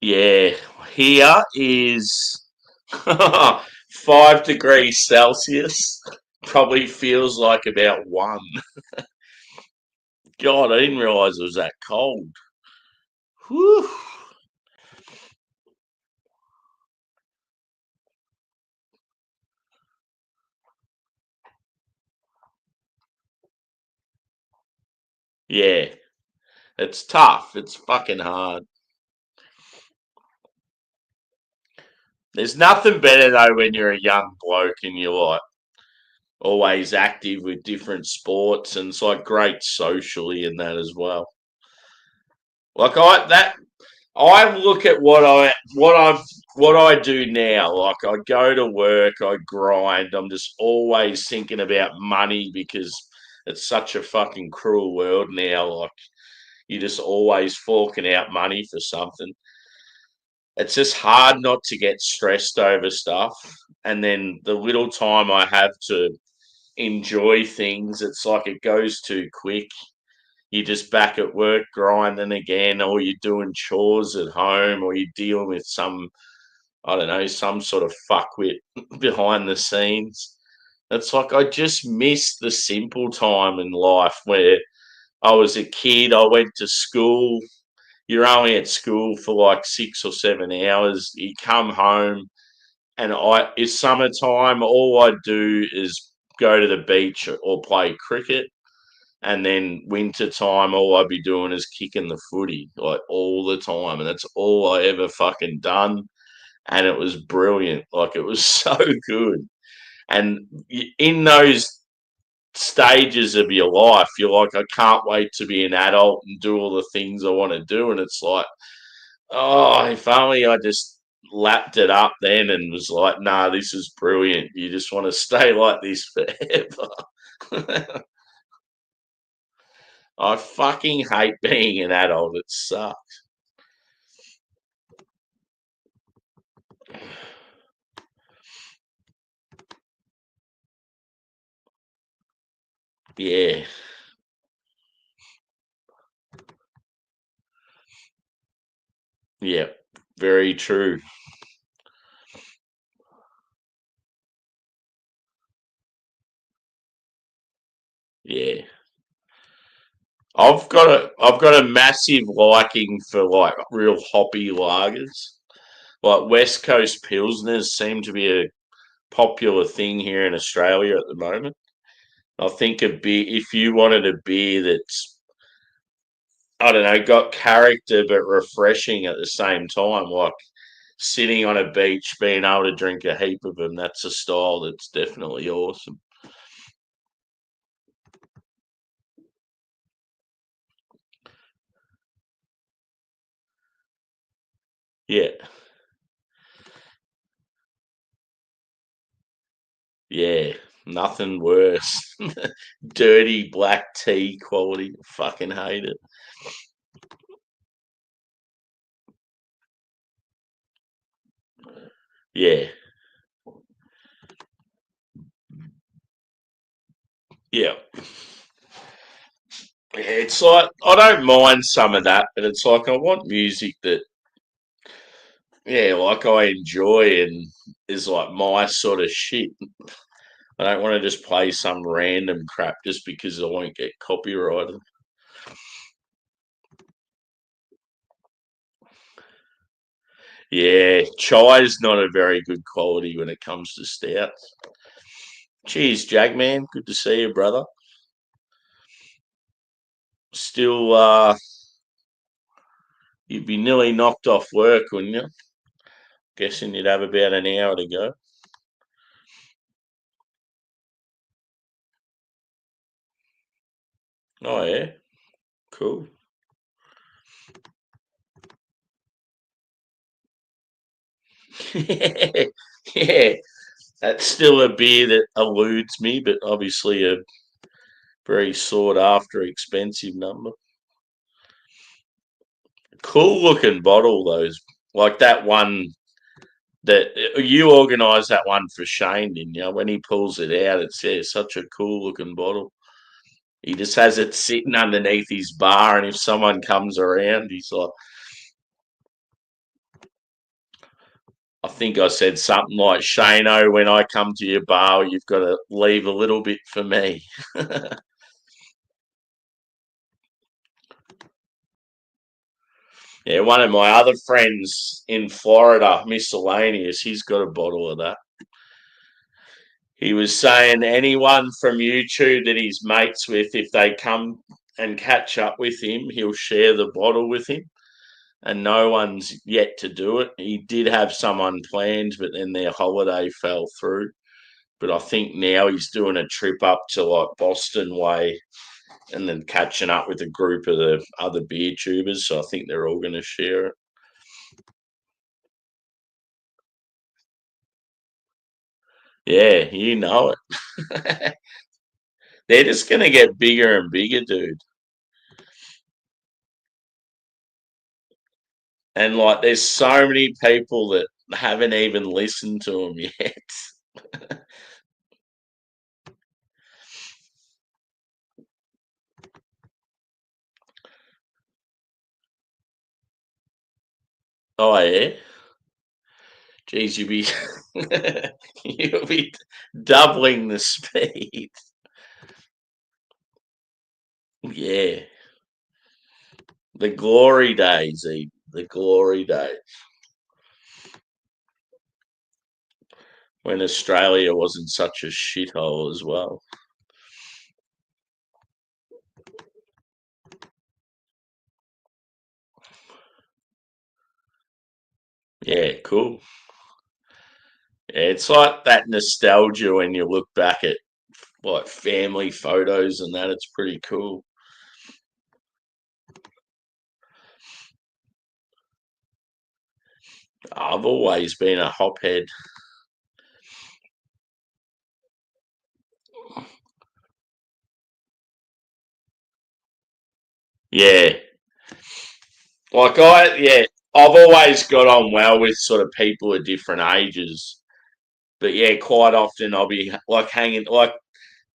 Speaker 1: Yeah, here is 5 degrees Celsius. Probably feels like about one. God, I didn't realize it was that cold. Whew. Yeah, it's tough. It's fucking hard. There's nothing better though when you're a young bloke and you're like always active with different sports, and it's like great socially in that as well. Like I look at what I do now. Like I go to work, I grind. I'm just always thinking about money because it's such a fucking cruel world now. Like you're just always forking out money for something. It's just hard not to get stressed over stuff. And then the little time I have to enjoy things, it's like it goes too quick. You're just back at work grinding again, or you're doing chores at home, or you're dealing with I don't know, some sort of fuckwit behind the scenes. It's like I just miss the simple time in life where I was a kid, I went to school. You're only at school for like 6 or 7 hours. You come home, and it's summertime. All I do is go to the beach or play cricket. And then winter time, all I'd be doing is kicking the footy like all the time, and that's all I ever fucking done. And it was brilliant. Like it was so good. And in those stages of your life, you're like, I can't wait to be an adult and do all the things I want to do. And it's like, oh, if only I just lapped it up then and was like, nah, this is brilliant. You just want to stay like this forever. I fucking hate being an adult. It sucks. Yeah, yeah, very true. Yeah, I've got a massive liking for like real hoppy lagers. Like West Coast Pilsners seem to be a popular thing here in Australia at the moment. I think a beer, if you wanted a beer that's, I don't know, got character but refreshing at the same time, like sitting on a beach, being able to drink a heap of them, that's a style that's definitely awesome. Yeah, yeah, nothing worse. Dirty black tea quality. Fucking hate it. Yeah, yeah. Yeah, it's like I don't mind some of that, but it's like I want music that, yeah, like I enjoy and is like my sort of shit. I don't want to just play some random crap just because I won't get copyrighted. Yeah, chai's not a very good quality when it comes to stouts. Cheers, Jagman. Good to see you, brother. Still, you'd be nearly knocked off work, wouldn't you? Guessing you'd have about an hour to go. Oh yeah, cool. Yeah, that's still a beer that eludes me, but obviously a very sought after, expensive number. Cool looking bottle, those, like that one that you organised that one for Shane, didn't you? When he pulls it out, it's, yeah, such a cool looking bottle. He just has it sitting underneath his bar, and if someone comes around, he's like, I think I said something like, Shano, when I come to your bar, you've got to leave a little bit for me. Yeah, one of my other friends in Florida, Miscellaneous, he's got a bottle of that. He was saying anyone from YouTube that he's mates with, if they come and catch up with him, he'll share the bottle with him. And no one's yet to do it. He did have someone planned, but then their holiday fell through. But I think now he's doing a trip up to like Boston way and then catching up with a group of the other beer tubers. So I think they're all going to share it. Yeah, you know it. They're just going to get bigger and bigger, dude. And like, there's so many people that haven't even listened to them yet. Oh yeah, geez, you'll be doubling the speed. Yeah, the glory days, Eve. The glory days when Australia wasn't such a shithole as well. Yeah, cool. Yeah, it's like that nostalgia when you look back at like family photos and that. It's pretty cool. I've always been a hophead. Yeah, yeah, I've always got on well with sort of people of different ages. But yeah, quite often I'll be like hanging, like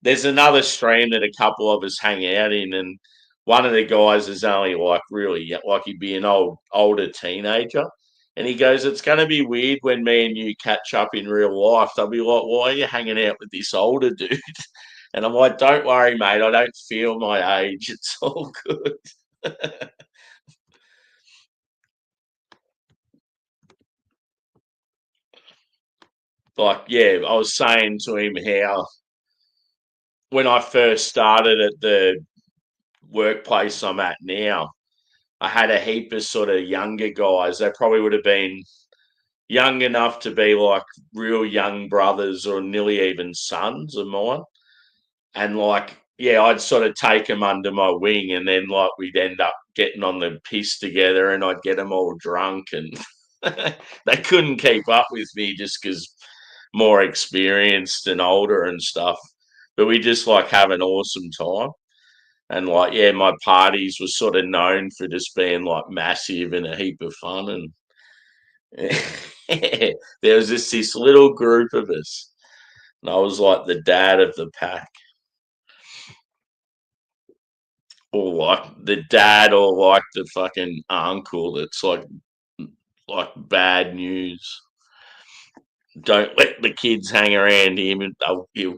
Speaker 1: there's another stream that a couple of us hang out in, and one of the guys is only like really like he'd be an older teenager, and he goes, "It's going to be weird when me and you catch up in real life." They'll be like, "Why are you hanging out with this older dude?" And I'm like, don't worry, mate. I don't feel my age. It's all good. Like, yeah, I was saying to him how when I first started at the workplace I'm at now, I had a heap of sort of younger guys. They probably would have been young enough to be like real young brothers or nearly even sons of mine. And like, yeah, I'd sort of take them under my wing, and then like we'd end up getting on the piss together, and I'd get them all drunk, and they couldn't keep up with me just because more experienced and older and stuff. But we just like have an awesome time. And like, yeah, my parties were sort of known for just being like massive and a heap of fun. And there was just this little group of us. And I was like the dad of the pack. Or like the dad or like the fucking uncle that's like bad news. Don't let the kids hang around him and he'll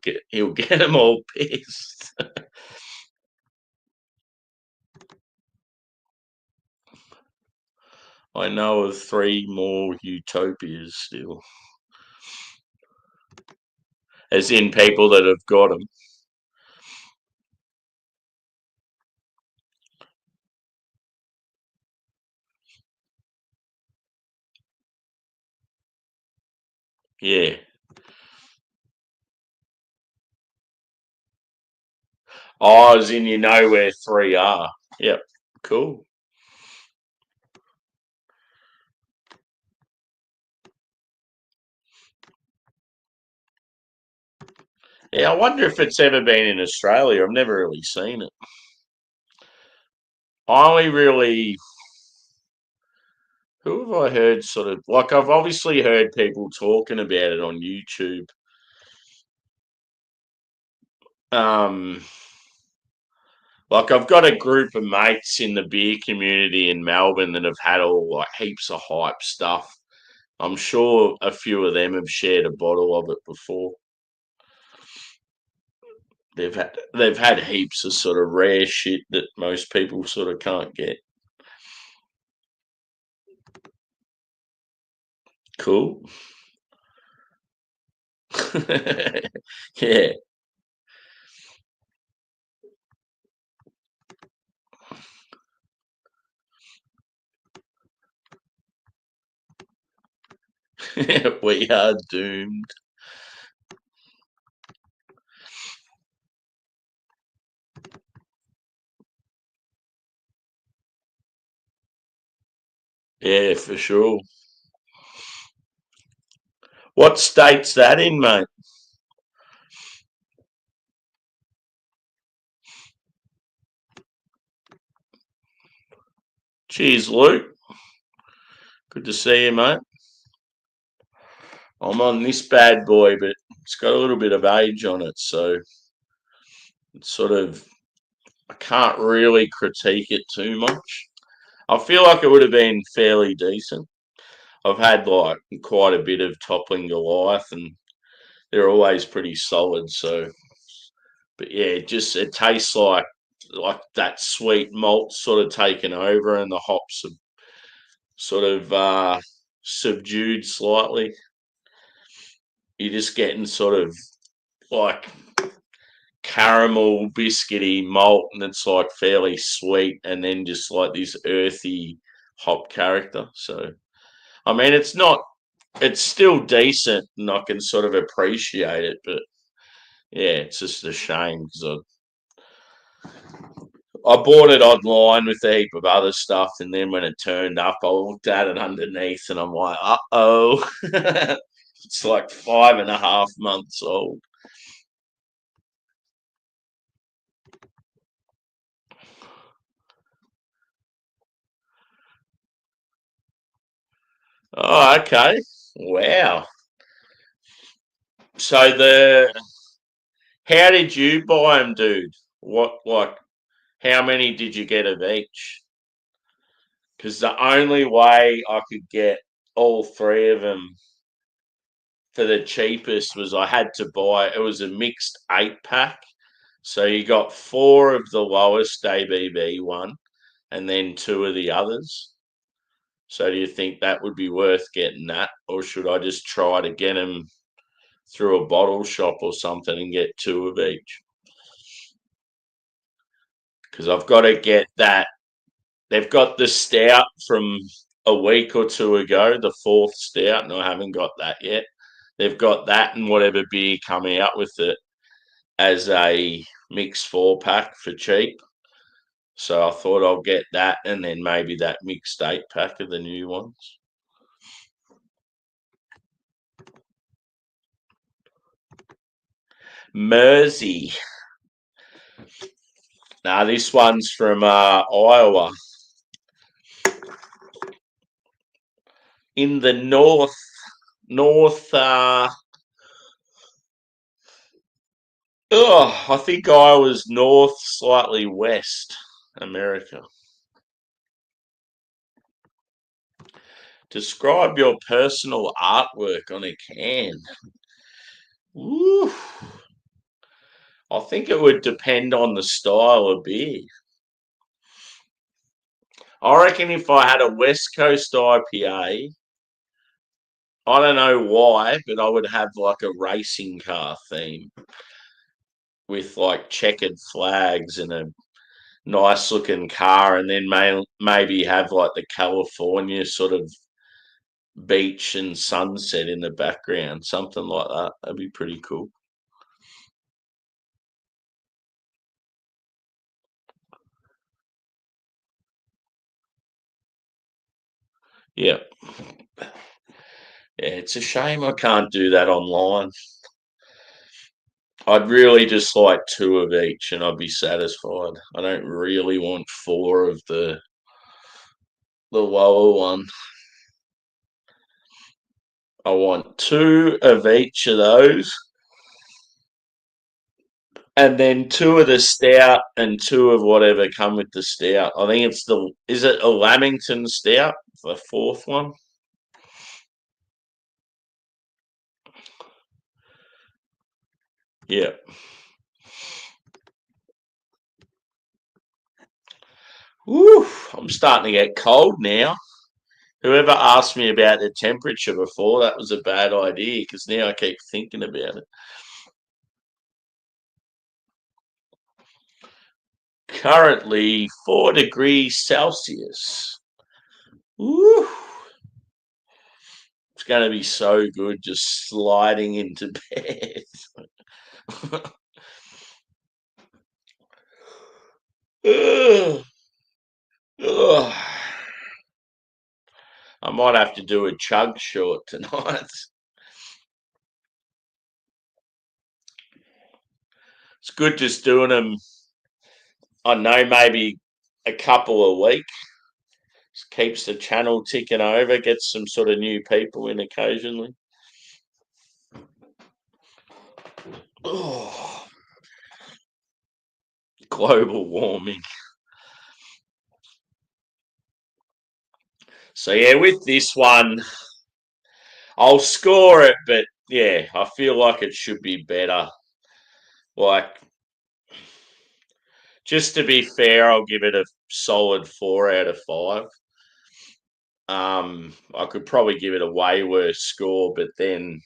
Speaker 1: get them all pissed. I know of three more utopias still, as in people that have got them. Yeah. Oh, as in you know where three are. Yep. Cool. Yeah, I wonder if it's ever been in Australia. I've never really seen it. I only really, who have I heard sort of like I've obviously heard people talking about it on YouTube. Um, like I've got a group of mates in the beer community in Melbourne that have had all like heaps of hype stuff. I'm sure a few of them have shared a bottle of it before. They've had heaps of sort of rare shit that most people sort of can't get. Cool. Yeah. We are doomed. Yeah, for sure. What state's that in, mate? Cheers, Luke. Good to see you, mate. I'm on this bad boy, but it's got a little bit of age on it, so it's sort of I can't really critique it too much. I feel like it would have been fairly decent. I've had like quite a bit of Toppling Goliath, and they're always pretty solid. So, but yeah, it tastes like that sweet malt sort of taken over, and the hops are sort of subdued slightly. You're just getting sort of like caramel biscuity malt, and it's like fairly sweet, and then just like this earthy hop character. So I mean, it's still decent, and I can sort of appreciate it, but yeah, it's just a shame because I bought it online with a heap of other stuff, and then when it turned up, I looked at it underneath, and I'm like, oh, it's like 5.5 months old. Oh, okay, wow. So how did you buy them, dude? How many did you get of each? Because the only way I could get all three of them for the cheapest was I had to buy. It was a mixed 8 pack, So you got 4 of the lowest ABV one and then 2 of the others. So do you think that would be worth getting that? Or should I just try to get them through a bottle shop or something and get 2 of each? Because I've got to get that. They've got the stout from a week or 2 ago, the 4th stout, and I haven't got that yet. They've got that and whatever beer coming out with it as a mixed 4-pack for cheap. So I thought I'll get that and then maybe that mixed 8-pack of the new ones. Mersey. Now this one's from Iowa. In the north, I think Iowa's north, slightly west America. Describe your personal artwork on a can. Ooh. I think it would depend on the style of beer. I reckon if I had a West Coast IPA, I don't know why, but I would have like a racing car theme with like checkered flags and a nice looking car, and then maybe have like the California sort of beach and sunset in the background, something like that. That'd be pretty cool. Yeah. Yeah, it's a shame I can't do that online. I'd really just like 2 of each and I'd be satisfied. I don't really want 4 of the lower one. I want 2 of each of those, and then 2 of the stout and 2 of whatever come with the stout. I think it's is it a Lamington stout, the 4th one? Yeah. Woo, I'm starting to get cold now. Whoever asked me about the temperature before, that was a bad idea because now I keep thinking about it. Currently 4 degrees Celsius. Woo. It's going to be so good just sliding into bed. Ugh. Ugh. I might have to do a chug short tonight. It's good just doing them, I know, maybe a couple a week. Just keeps the channel ticking over, gets some sort of new people in occasionally. Oh, global warming. So yeah, with this one, I'll score it, but yeah, I feel like it should be better. Like, just to be fair, I'll give it a solid 4 out of 5. I could probably give it a way worse score, but then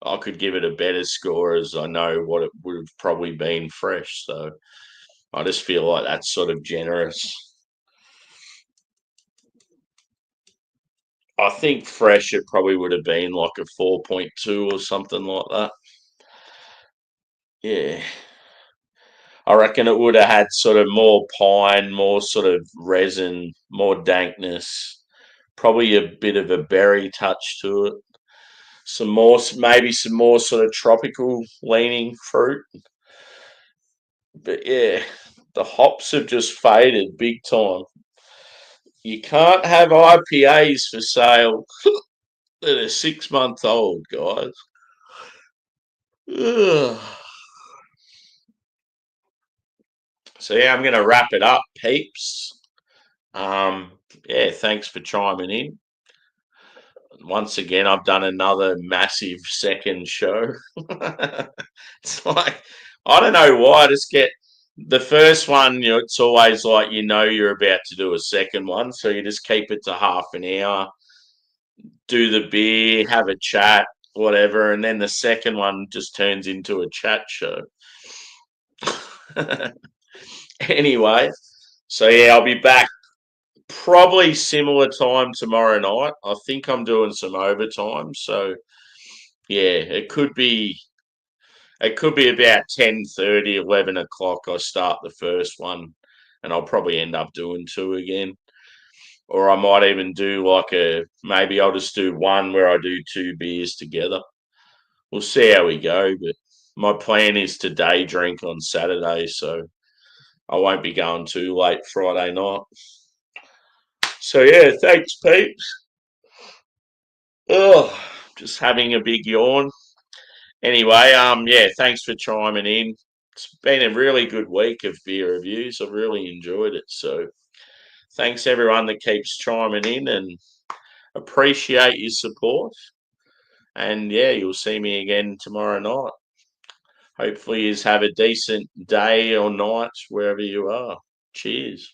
Speaker 1: I could give it a better score as I know what it would have probably been fresh. So I just feel like that's sort of generous. I think fresh it probably would have been like a 4.2 or something like that. Yeah. I reckon it would have had sort of more pine, more sort of resin, more dankness, probably a bit of a berry touch to it. Maybe some more sort of tropical leaning fruit. But yeah, the hops have just faded big time. You can't have IPAs for sale that are 6 months old, guys. Ugh. So yeah, I'm going to wrap it up, peeps. Yeah, thanks for chiming in. Once again, I've done another massive second show. It's like I don't know why. I just get the first one, it's always like you're about to do a second one. So you just keep it to half an hour, do the beer, have a chat, whatever. And then the second one just turns into a chat show. Anyway, so yeah, I'll be back probably similar time tomorrow night. I think I'm doing some overtime. So yeah, it could be about 10:30, 11 o'clock. I start the first one, and I'll probably end up doing two again. Or I might even do maybe I'll just do one where I do two beers together. We'll see how we go. But my plan is to day drink on Saturday, so I won't be going too late Friday night. So yeah, thanks, peeps. Oh, just having a big yawn. Anyway, yeah, thanks for chiming in. It's been a really good week of beer reviews. I've really enjoyed it. So thanks everyone that keeps chiming in and appreciate your support. And yeah, you'll see me again tomorrow night. Hopefully, you have a decent day or night wherever you are. Cheers.